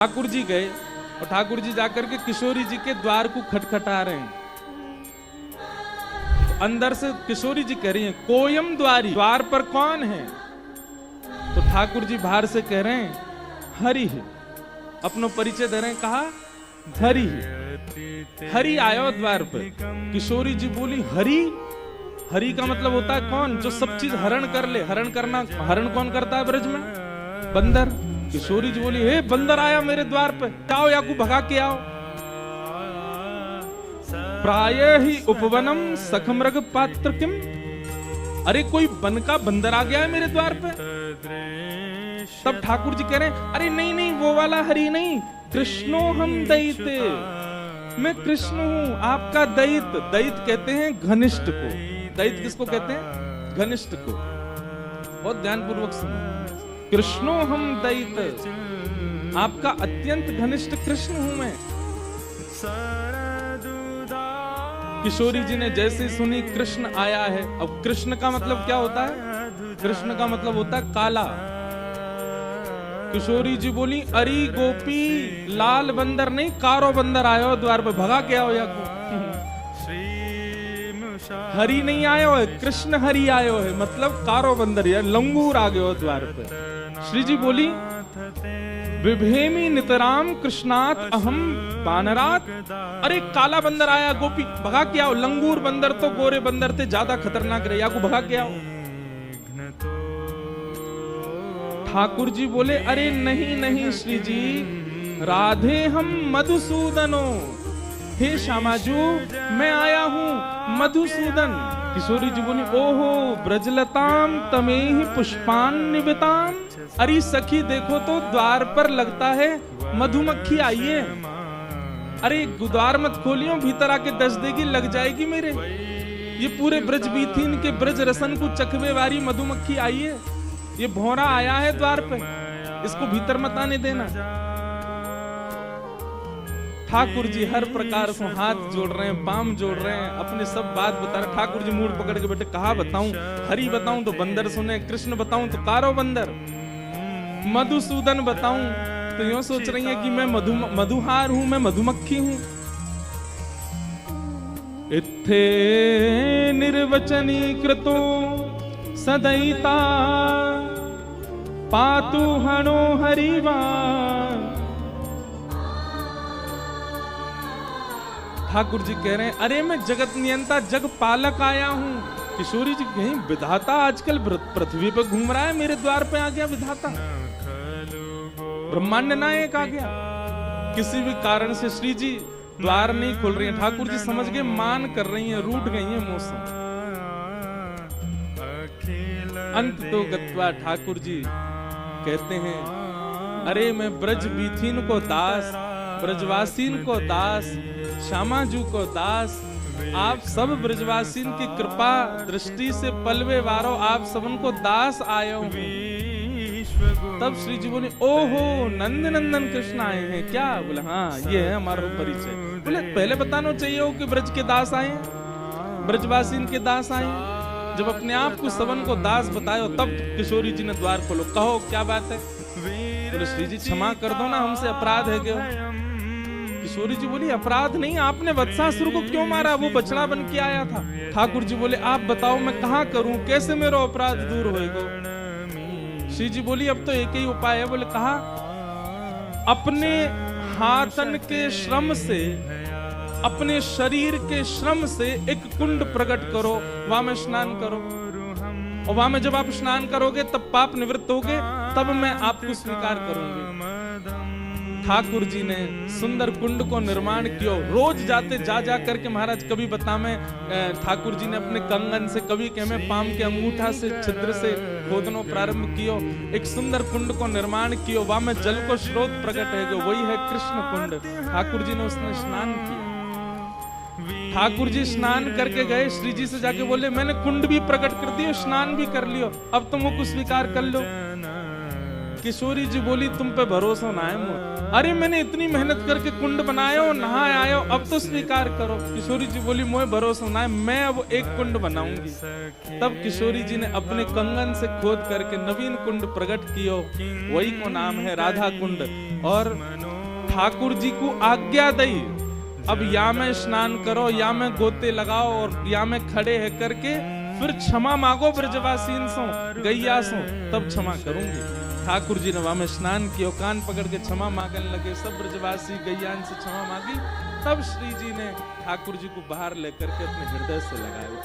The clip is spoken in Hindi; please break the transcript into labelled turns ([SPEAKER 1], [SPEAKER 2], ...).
[SPEAKER 1] ठाकुर जी गए और ठाकुर जी जाकर के किशोरी जी के द्वार को खटखटा रहे हैं। तो अंदर से किशोरी जी कह रही हैं, कोयम द्वारी, द्वार पर कौन है? तो ठाकुर जी बाहर से कह रहे हैं, हरि है। अपनो परिचय दे रहे हैं, कहा हरि है। हरि आयो द्वार पर। किशोरी जी बोली, हरि? हरि का मतलब होता है कौन? जो सब चीज हरण कर ले। हरण करना, हरण कौन करता है ब्रज में? बंदर। किशोरी जी बोली, हे बंदर आया मेरे द्वार पे, जाओ या को भगा के आओ। प्राय ही उपवनम सखमृग पात्र किम। अरे कोई वन का बंदर आ गया है मेरे द्वार पे। तब ठाकुर जी कह रहे हैं, अरे नहीं नहीं, वो वाला हरि नहीं, कृष्णो हम दैते, मैं कृष्ण हूं, आपका दैत। दैत कहते हैं घनिष्ठ को। दैत किसको कहते हैं? घनिष्ठ को। बहुत ध्यानपूर्वक सुनो। कृष्णो हम दैत, आपका अत्यंत घनिष्ठ कृष्ण हूं मैं। किशोरी जी ने जैसे सुनी कृष्ण आया है। अब कृष्ण का मतलब क्या होता है? कृष्ण का मतलब होता है काला। किशोरी जी बोली, अरे गोपी, लाल बंदर नहीं, कारो बंदर आयो द्वार पे, भगा के आओ या को। हरि नहीं आयो है, कृष्ण हरि आयो है, मतलब कारो बंदर या लंगूर आ गयो द्वार पे। श्री जी बोली, विभेमी नितराम कृष्णात अहम बानरात। अरे काला बंदर आया गोपी, भगा के आओ। लंगूर बंदर तो गोरे बंदर थे, ज्यादा खतरनाक रहे, या को भगा के आओ। ठाकुर जी बोले, अरे नहीं नहीं श्री जी, राधे हम मधुसूदनो। हे श्यामाजू, मैं आया हूं मधुसूदन। किशोरी जी बोली, ओहो ब्रजलताम तमेहि पुष्पान निविताम। अरे सखी देखो तो द्वार पर लगता है मधुमक्खी आई है। अरे द्वार मत खोलियो, भीतर आके दस देगी, लग जाएगी मेरे। ये पूरे ब्रज बीथीन के ब्रज रसन को चखवे वाली मधुमक्खी आई है। ये भौरा आया है द्वार पे, इसको भीतर मत आने देना। ठाकुर जी हर प्रकार से हाथ जोड़ रहे हैं, पाम जोड़ रहे हैं, अपने सब बात बता रहे। ठाकुर जी मूड पकड़ के बैठे, कहा बताऊं? हरि बताऊं तो बंदर सुने, कृष्ण बताऊं तो कारो बंदर, मधुसूदन बताऊं तो यूं सोच रही है कि मैं मधुहार हूं, मैं मधुमक्खी हूं। इत्थे निर्वचनी कृतो सदैता पातु हणो हरिवान। ठाकुर जी कह रहे हैं, अरे मैं जगत नियंता, जग पालक आया हूं। किशोरी जी कहीं विधाता आजकल पृथ्वी पे घूम रहा है, मेरे द्वार पे आ गया विधाता, ब्रह्मांड नायक आ गया। किसी भी कारण से श्री जी द्वार नहीं खोल रही हैं। ठाकुर जी समझ गए, मान कर रही हैं, रूठ गई हैं मौसम। अंत तो गत्वा ठाकुर जी कहते हैं, अरे मैं ब्रज बीथीन को दास, ब्रजवासीन को दास, श्यामाजू को दास, आप सब ब्रजवासीन की कृपा दृष्टि से पलवे वारो, आप सबन को दास आयो हूं। तब श्री जी बोले, ओहो नंद नंदन कृष्ण आए हैं क्या? बोले हाँ, ये है हमारा परिचय। बोले पहले बताना चाहिए हो कि ब्रज के दास आए, ब्रजवासीन के दास आए। जब अपने आप को सबन को दास बताए तब किशोरी जी ने द्वार खोलो, कहो क्या बात है? बोले श्री जी क्षमा कर दो ना, हमसे अपराध है क्या? किशोरी जी बोली, अपराध नहीं, आपने वत्सासुर को क्यों मारा? वो बछड़ा बन के आया था। ठाकुर जी बोले, आप बताओ मैं कहाँ करूं, कैसे मेरा अपराध दूर होएगा? श्री जी बोली, अब तो एक ही उपाय है। बोले कहा, अपने हाथन के श्रम से, अपने शरीर के श्रम से एक कुंड प्रकट करो, वहां में स्नान करो, और वहां में जब आप स्नान करोगे तब पाप निवृत्त होगे, तब मैं आपको स्वीकार करूंगी। ठाकुर जी ने सुंदर कुंड को निर्माण किया। रोज जाते जा जा करके महाराज, कभी बता में ठाकुर जी ने अपने कंगन से, कभी कह में पाम के अंगूठा से छिद्र से खोदनो प्रारंभ कियो, एक सुंदर कुंड को निर्माण कियो, वहां में जल को स्रोत प्रकट है, वही है कृष्ण कुंड। ठाकुर जी ने उसने स्नान किया। ठाकुर जी स्नान करके गए, श्री जी से जाके बोले, मैंने कुंड भी प्रकट कर दियो, स्नान भी कर लियो, अब तुम मुझको स्वीकार कर लो। किशोरी जी बोली तुम पे भरोसा ना है मोर। अरे मैंने इतनी मेहनत करके कुंड बनाया हो, नहाए आयो, अब तो स्वीकार करो। किशोरी जी बोली मोए भरोसा ना है, मैं अब एक कुंड बनाऊंगी। तब किशोरी जी ने अपने कंगन से खोद करके नवीन कुंड प्रकट कियो, वही को नाम है राधा कुंड। और ठाकुर जी को आज्ञा दई अब या में स्नान करो, या में गोते लगाओ, और या में खड़े है करके फिर क्षमा मांगो ब्रजवासीन सो, गैया सो, तब क्षमा करूंगी। ठाकुर जी ने वहां में स्नान किया, कान पकड़ के क्षमा मांगने लगे। सब ब्रजवासी गैयान से क्षमा मांगी। तब श्री जी ने ठाकुर जी को बाहर लेकर के अपने हृदय से लगाया।